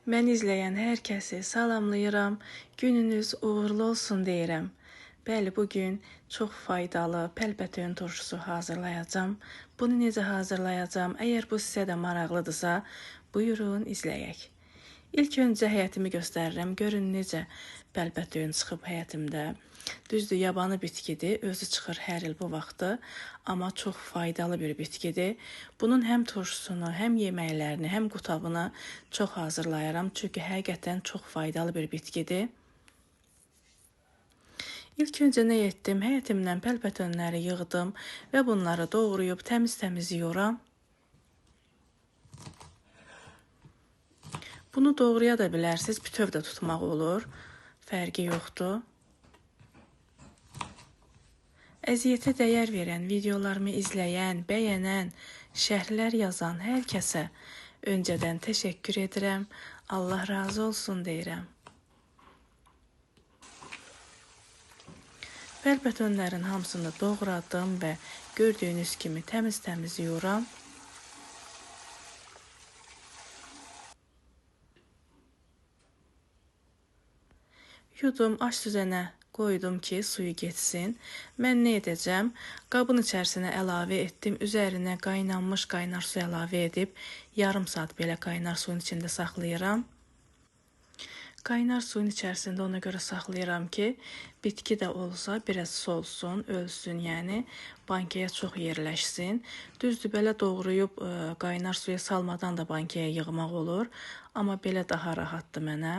Mən izləyən hər kəsi salamlayıram, gününüz uğurlu olsun deyirəm. Bəli, bugün çox faydalı pəlpətön turşusu hazırlayacağam. Bunu necə hazırlayacağam? Əgər bu sizə də maraqlıdırsa, buyurun izləyək. İlk öncə həyətimi göstərirəm. Görün necə pəlpətön çıxıb həyətimdə. Düzdür, yabanı bitkidir, özü çıxır hər il bu vaxtı, amma çox faydalı bir bitkidir. Bunun həm turşusunu, həm yeməklərini, həm qutabını çox hazırlayıram, çünki həqiqətən çox faydalı bir bitkidir. İlk öncə nə etdim? Həyətimdən pəlpətönləri yığdım və bunları doğrayıb təmiz-təmiz yuyuram. Bunu doğraya da bilərsiniz, bütöv də tutmaq olur, fərqi yoxdur. Əziyyətə dəyər verən, videolarımı izləyən, bəyənən, şərhlər yazan hər kəsə öncədən təşəkkür edirəm. Allah razı olsun deyirəm. Pəlpətönlərin hamısını doğradım və gördüyünüz kimi təmiz-təmiz yuyuram. Yudum, aş süzənə qoydum ki, suyu getsin. Mən nə edəcəm? Qabın içərisinə əlavə etdim. Üzərinə qaynanmış qaynar su əlavə edib, yarım saat belə qaynar suyun içində saxlayıram. Qaynar suyun içərisində ona görə saxlayıram ki, bitki də olsa biraz solsun, ölsün, yəni bankaya çox yerləşsin. Düzdür, belə doğrayıb qaynar suya salmadan da bankaya yığmaq olur, amma belə daha rahatdır mənə.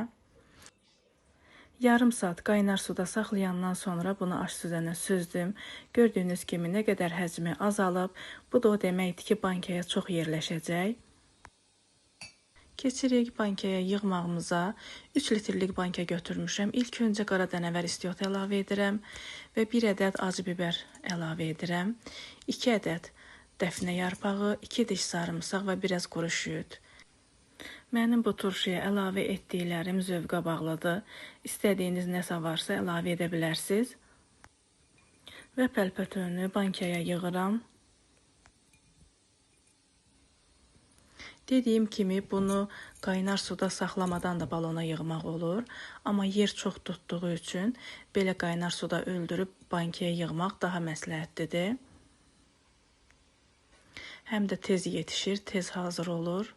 Yarım saat qaynar suda saxlayandan sonra bunu aş süzənə süzdüm. Gördüyünüz kimi nə qədər həcmi azalıb, bu da o deməkdir ki, bankaya çox yerləşəcək. Keçirik bankaya yığmağımıza. 3 litrlik banka götürmüşəm. İlk öncə qara dənəvər istiot əlavə edirəm və 1 ədəd acı biber əlavə edirəm. 2 ədəd dəfnə yarpağı, 2 diş sarımsaq və biraz quru şüyüd. Mənim bu turşuya əlavə etdiklərim zövqə bağlıdır. İstədiyiniz nəsə varsa əlavə edə bilərsiniz. Və pəlpətönü bankaya yığıram. Dediyim kimi bunu qaynar suda saxlamadan da balona yığmaq olur. Amma yer çox tutduğu üçün belə qaynar suda öldürüb bankaya yığmaq daha məsləhətlidir. Həm də tez yetişir, tez hazır olur.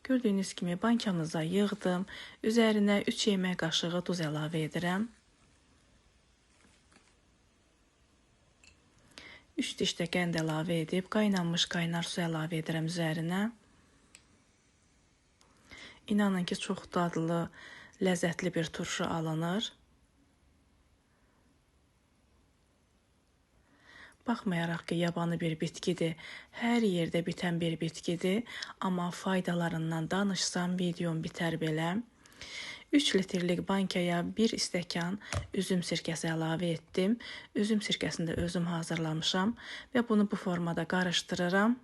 Gördüyünüz kimi bankamıza yığdım. Üzərinə 3 yemək qaşığı duz əlavə edirəm. 3 diş də qənd əlavə edib, qaynanmış qaynar su əlavə edirəm üzərinə. İnanın ki, çox dadlı, ləzzətli bir turşu alınır. Baxmayaraq ki, yabanı bir bitkidir, hər yerdə bitən bir bitkidir, amma faydalarından danışsam videom bitər belə. 3 litrlik bankaya 1 stəkan üzüm sirkəsi əlavə etdim. Üzüm sirkəsini də özüm hazırlamışam və bunu bu formada qarışdırıram.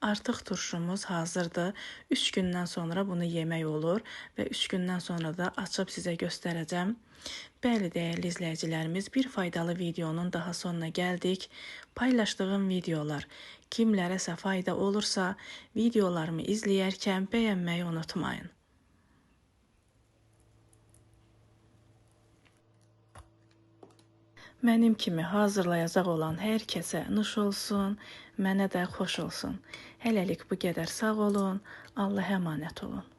Artıq turşumuz hazırdır. 3 gündən sonra bunu yemək olur və 3 gündən sonra da açıb sizə göstərəcəm. Bəli, dəyərli izləyicilərimiz, bir faydalı videonun daha sonuna gəldik. Paylaşdığım videolar kimlərəsə fayda olursa, videolarımı izləyərkən bəyənməyi unutmayın. Mənim kimi hazırlayacaq olan hər kəsə nuş olsun, mənə də xoş olsun. Hələlik bu qədər sağ olun, Allaha əmanət olun.